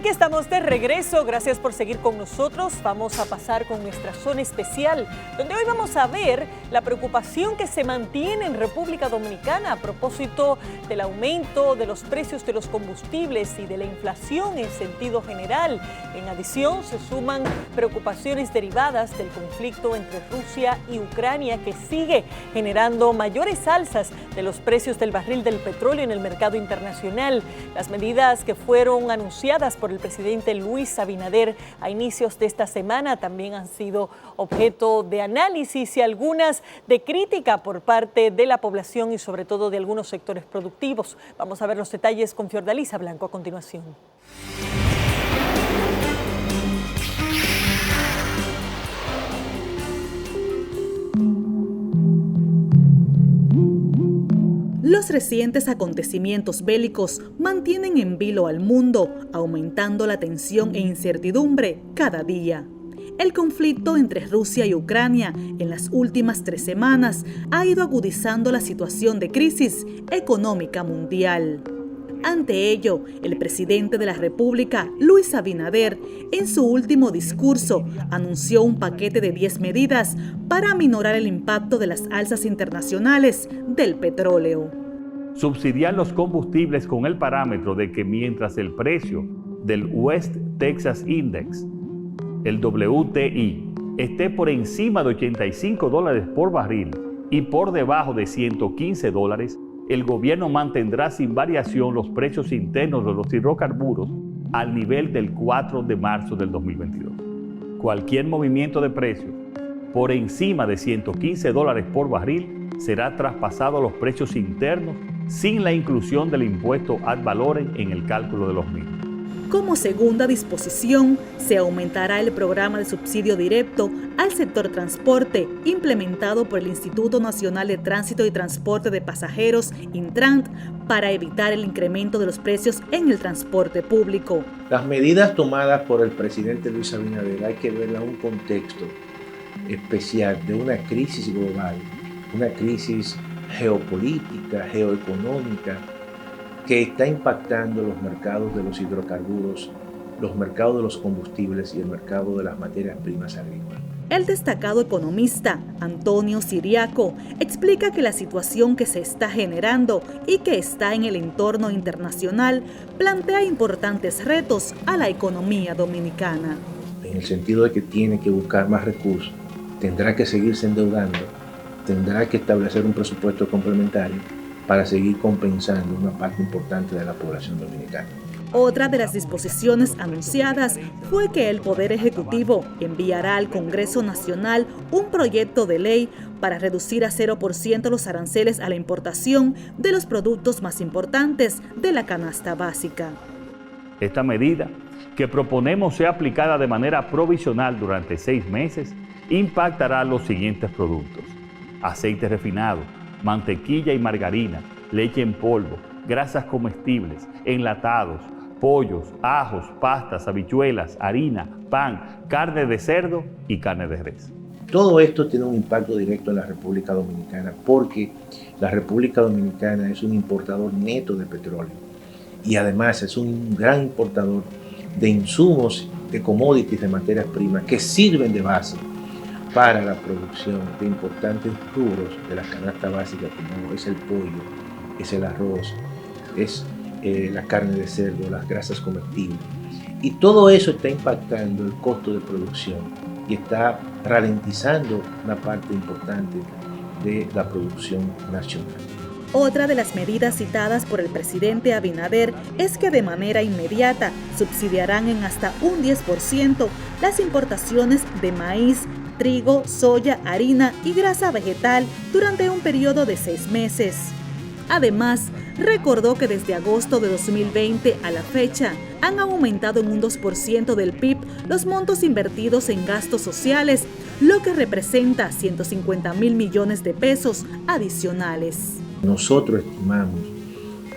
Aquí estamos de regreso, gracias por seguir con nosotros. Vamos a pasar con nuestra zona especial, donde hoy vamos a ver la preocupación que se mantiene en República Dominicana a propósito del aumento de los precios de los combustibles y de la inflación en sentido general. En adición, se suman preocupaciones derivadas del conflicto entre Rusia y Ucrania, que sigue generando mayores alzas de los precios del barril del petróleo en el mercado internacional. Las medidas que fueron anunciadas por el presidente Luis Abinader a inicios de esta semana también han sido objeto de análisis y algunas de crítica por parte de la población y sobre todo de algunos sectores productivos. Vamos a ver los detalles con Fiordalisa Blanco a continuación. Los recientes acontecimientos bélicos mantienen en vilo al mundo, aumentando la tensión e incertidumbre cada día. El conflicto entre Rusia y Ucrania en las últimas 3 semanas ha ido agudizando la situación de crisis económica mundial. Ante ello, el presidente de la República, Luis Abinader, en su último discurso, anunció un paquete de 10 medidas para aminorar el impacto de las alzas internacionales del petróleo. Subsidiar los combustibles con el parámetro de que mientras el precio del West Texas Index, el WTI, esté por encima de $85 por barril y por debajo de $115, el gobierno mantendrá sin variación los precios internos de los hidrocarburos al nivel del 4 de marzo del 2022. Cualquier movimiento de precios por encima de $115 por barril será traspasado a los precios internos sin la inclusión del impuesto ad valorem en el cálculo de los mismos. Como segunda disposición, se aumentará el programa de subsidio directo al sector transporte implementado por el Instituto Nacional de Tránsito y Transporte de Pasajeros, Intrant, para evitar el incremento de los precios en el transporte público. Las medidas tomadas por el presidente Luis Abinader hay que verlas en un contexto especial de una crisis global, una crisis geopolítica, geoeconómica, que está impactando los mercados de los hidrocarburos, los mercados de los combustibles y el mercado de las materias primas agrícolas. El destacado economista Antonio Siriaco explica que la situación que se está generando y que está en el entorno internacional plantea importantes retos a la economía dominicana. En el sentido de que tiene que buscar más recursos, tendrá que seguirse endeudando, tendrá que establecer un presupuesto complementario para seguir compensando una parte importante de la población dominicana. Otra de las disposiciones anunciadas fue que el Poder Ejecutivo enviará al Congreso Nacional un proyecto de ley para reducir a 0% los aranceles a la importación de los productos más importantes de la canasta básica. Esta medida, que proponemos sea aplicada de manera provisional durante 6 meses, impactará los siguientes productos: aceite refinado, mantequilla y margarina, leche en polvo, grasas comestibles, enlatados, pollos, ajos, pastas, habichuelas, harina, pan, carne de cerdo y carne de res. Todo esto tiene un impacto directo en la República Dominicana porque la República Dominicana es un importador neto de petróleo y además es un gran importador de insumos, de commodities, de materias primas que sirven de base para la producción de importantes rubros de la canasta básica, como es el pollo, es el arroz, es la carne de cerdo, las grasas comestibles. Y todo eso está impactando el costo de producción y está ralentizando una parte importante de la producción nacional. Otra de las medidas citadas por el presidente Abinader es que de manera inmediata subsidiarán en hasta un 10% las importaciones de maíz, trigo, soya, harina y grasa vegetal durante un periodo de 6 meses. Además, recordó que desde agosto de 2020 a la fecha han aumentado en un 2% del PIB los montos invertidos en gastos sociales, lo que representa 150,000 millones de pesos adicionales. Nosotros estimamos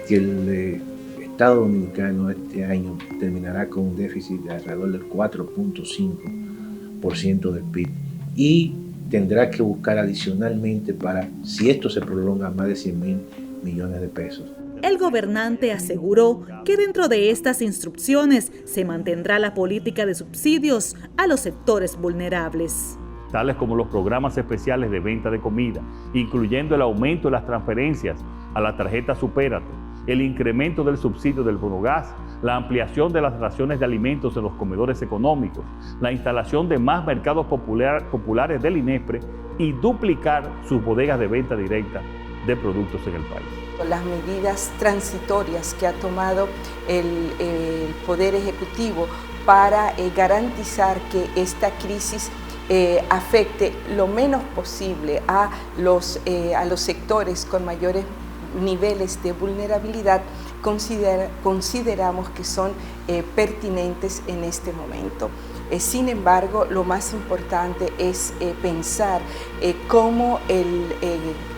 que el Estado Dominicano este año terminará con un déficit de alrededor del 4.5% del PIB y tendrá que buscar adicionalmente para, si esto se prolonga, más de 100,000 millones de pesos. El gobernante aseguró que dentro de estas instrucciones se mantendrá la política de subsidios a los sectores vulnerables, tales como los programas especiales de venta de comida, incluyendo el aumento de las transferencias a la tarjeta Supérate, el incremento del subsidio del bonogas, la ampliación de las raciones de alimentos en los comedores económicos, la instalación de más mercados populares del INESPRE y duplicar sus bodegas de venta directa de productos en el país. Las medidas transitorias que ha tomado el Poder Ejecutivo para garantizar que esta crisis afecte lo menos posible a los sectores con mayores niveles de vulnerabilidad, consideramos que son pertinentes en este momento. Sin embargo, lo más importante es pensar cómo el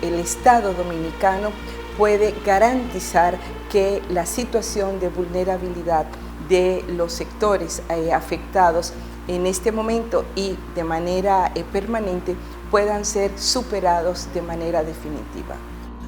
Estado dominicano puede garantizar que la situación de vulnerabilidad de los sectores afectados en este momento y de manera permanente puedan ser superados de manera definitiva.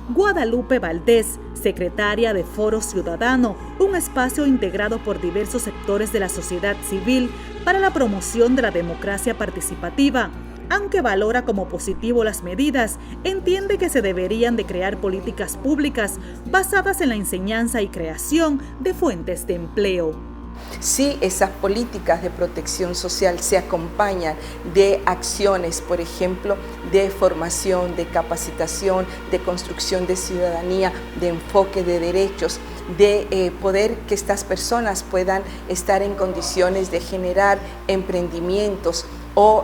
Guadalupe Valdés, secretaria de Foro Ciudadano, un espacio integrado por diversos sectores de la sociedad civil para la promoción de la democracia participativa. Aunque valora como positivo las medidas, entiende que se deberían de crear políticas públicas basadas en la enseñanza y creación de fuentes de empleo. Si esas políticas de protección social se acompañan de acciones, por ejemplo, de formación, de capacitación, de construcción de ciudadanía, de enfoque de derechos, de poder que estas personas puedan estar en condiciones de generar emprendimientos o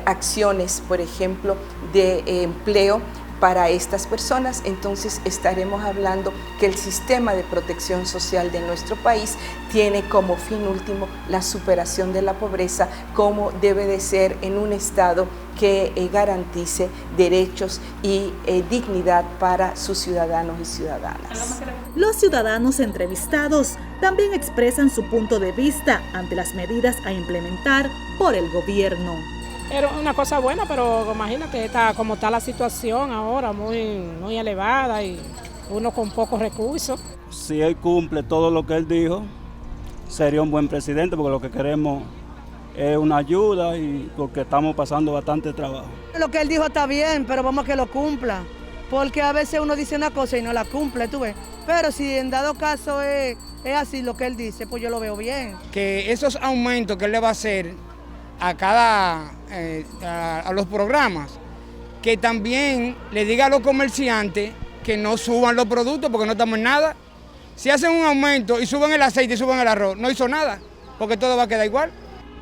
acciones, por ejemplo, de empleo para estas personas, entonces estaremos hablando que el sistema de protección social de nuestro país tiene como fin último la superación de la pobreza, como debe de ser en un Estado que garantice derechos y dignidad para sus ciudadanos y ciudadanas. Los ciudadanos entrevistados también expresan su punto de vista ante las medidas a implementar por el gobierno. Era una cosa buena, pero imagínate, como está la situación ahora, muy elevada y uno con pocos recursos. Si él cumple todo lo que él dijo, sería un buen presidente, porque lo que queremos es una ayuda y porque estamos pasando bastante trabajo. Lo que él dijo está bien, pero vamos a que lo cumpla, porque a veces uno dice una cosa y no la cumple, tú ves. Pero si en dado caso es así lo que él dice, pues yo lo veo bien. Que esos aumentos que él le va a hacer a los programas, que también le diga a los comerciantes que no suban los productos porque no estamos en nada. Si hacen un aumento y suben el aceite y suben el arroz, no hizo nada, porque todo va a quedar igual.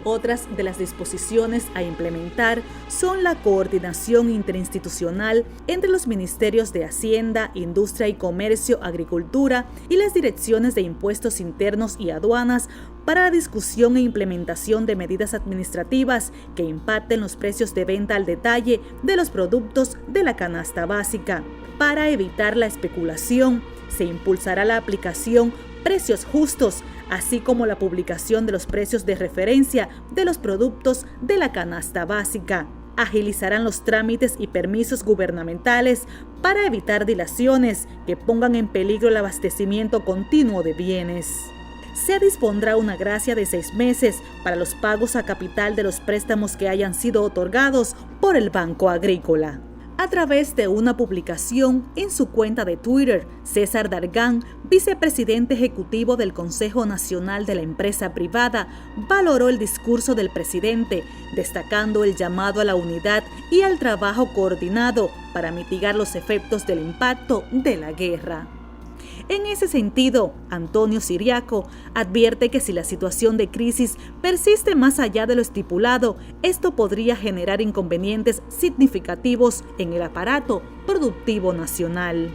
Otras de las disposiciones a implementar son la coordinación interinstitucional entre los ministerios de Hacienda, Industria y Comercio, Agricultura y las direcciones de Impuestos Internos y Aduanas para la discusión e implementación de medidas administrativas que impacten los precios de venta al detalle de los productos de la canasta básica. Para evitar la especulación, se impulsará la aplicación precios justos, así como la publicación de los precios de referencia de los productos de la canasta básica. Agilizarán los trámites y permisos gubernamentales para evitar dilaciones que pongan en peligro el abastecimiento continuo de bienes. Se dispondrá una gracia de 6 meses para los pagos a capital de los préstamos que hayan sido otorgados por el Banco Agrícola. A través de una publicación en su cuenta de Twitter, César Dargán, vicepresidente ejecutivo del Consejo Nacional de la Empresa Privada, valoró el discurso del presidente, destacando el llamado a la unidad y al trabajo coordinado para mitigar los efectos del impacto de la guerra. En ese sentido, Antonio Siriaco advierte que si la situación de crisis persiste más allá de lo estipulado, esto podría generar inconvenientes significativos en el aparato productivo nacional.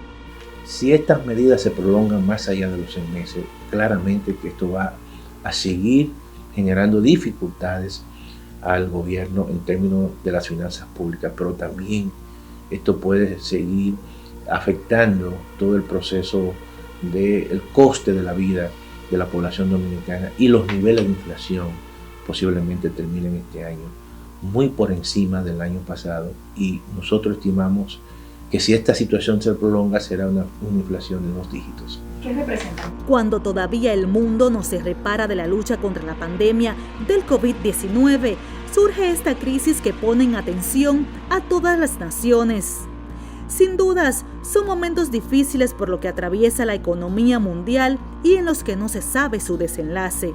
Si estas medidas se prolongan más allá de los 6 meses, claramente que esto va a seguir generando dificultades al gobierno en términos de las finanzas públicas, pero también esto puede seguir afectando todo el proceso del coste de la vida de la población dominicana, y los niveles de inflación posiblemente terminen este año muy por encima del año pasado, y nosotros estimamos que si esta situación se prolonga será una inflación de 2 dígitos. ¿Qué representa? Cuando todavía el mundo no se repara de la lucha contra la pandemia del COVID-19, surge esta crisis que pone en atención a todas las naciones. Sin dudas, son momentos difíciles por lo que atraviesa la economía mundial y en los que no se sabe su desenlace.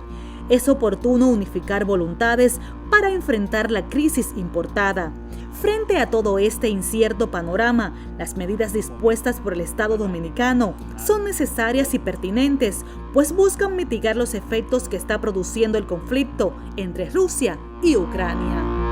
Es oportuno unificar voluntades para enfrentar la crisis importada. Frente a todo este incierto panorama, las medidas dispuestas por el Estado dominicano son necesarias y pertinentes, pues buscan mitigar los efectos que está produciendo el conflicto entre Rusia y Ucrania.